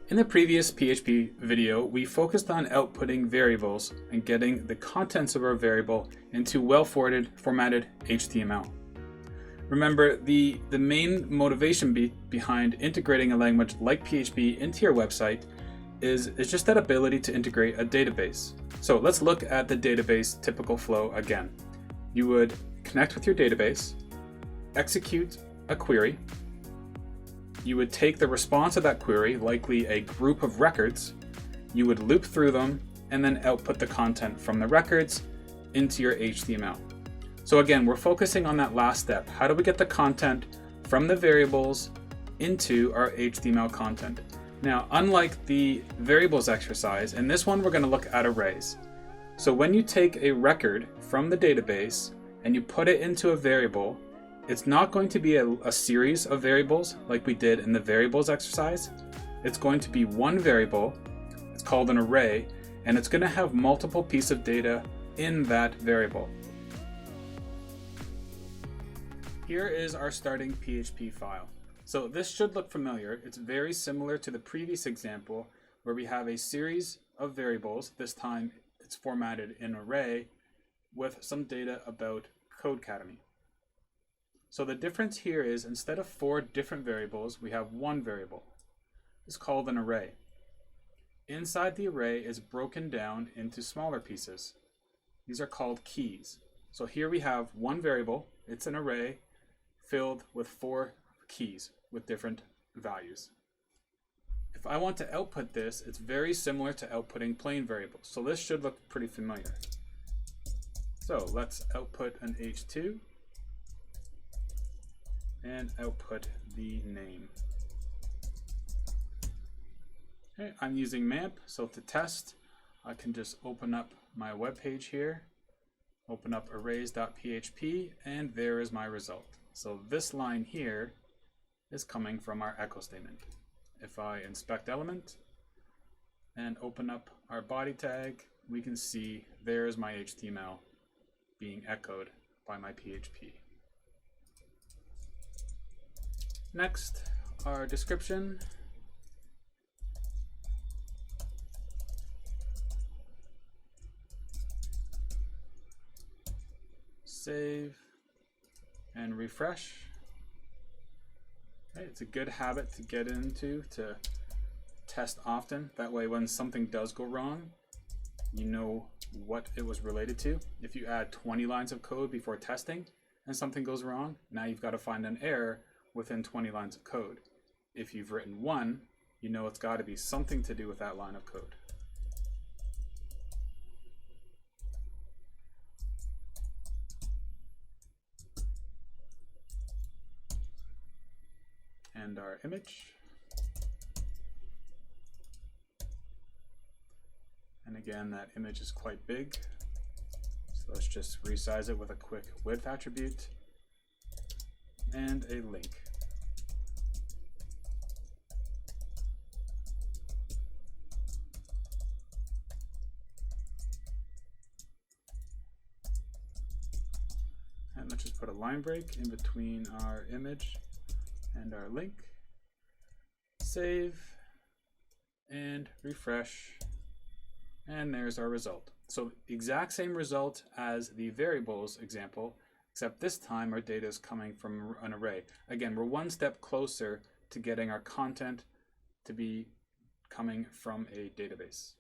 In the previous PHP video, we focused on outputting variables and getting the contents of our variable into well-formatted HTML. Remember, the main motivation behind integrating a language like PHP into your website is just that ability to integrate a database. So let's look at the database typical flow again. You would connect with your database, execute a query. You would take the response of that query, likely a group of records, you would loop through them, and then output the content from the records into your HTML. So again, we're focusing on that last step. How do we get the content from the variables into our HTML content? Now, unlike the variables exercise, in this one we're going to look at arrays. So when you take a record from the database and you put it into a variable, it's not going to be a series of variables like we did in the variables exercise. It's going to be one variable. It's called an array, and it's going to have multiple pieces of data in that variable. Here is our starting PHP file. So this should look familiar. It's very similar to the previous example where we have a series of variables. This time it's formatted in array with some data about Codecademy. So the difference here is instead of 4 different variables, we have one variable. It's called an array. Inside the array is broken down into smaller pieces. These are called keys. So here we have one variable. It's an array filled with 4 keys with different values. If I want to output this, it's very similar to outputting plain variables. So this should look pretty familiar. So let's output an h2 and output the name. Okay, I'm using MAMP, so to test, I can just open up my web page here, open up arrays.php, and there is my result. So this line here is coming from our echo statement. If I inspect element and open up our body tag, we can see there's my HTML being echoed by my PHP. Next, our description. Save and refresh. Okay, it's a good habit to get into to test often. That way when something does go wrong, you know what it was related to. If you add 20 lines of code before testing and something goes wrong, now you've got to find an error within 20 lines of code. If you've written one, you know it's got to be something to do with that line of code. And our image. And again, that image is quite big. So let's just resize it with a quick width attribute and a link. And let's just put a line break in between our image and our link. Save and refresh, and there's our result. So exact same result as the variables example, except this time our data is coming from an array. Again, we're one step closer to getting our content to be coming from a database.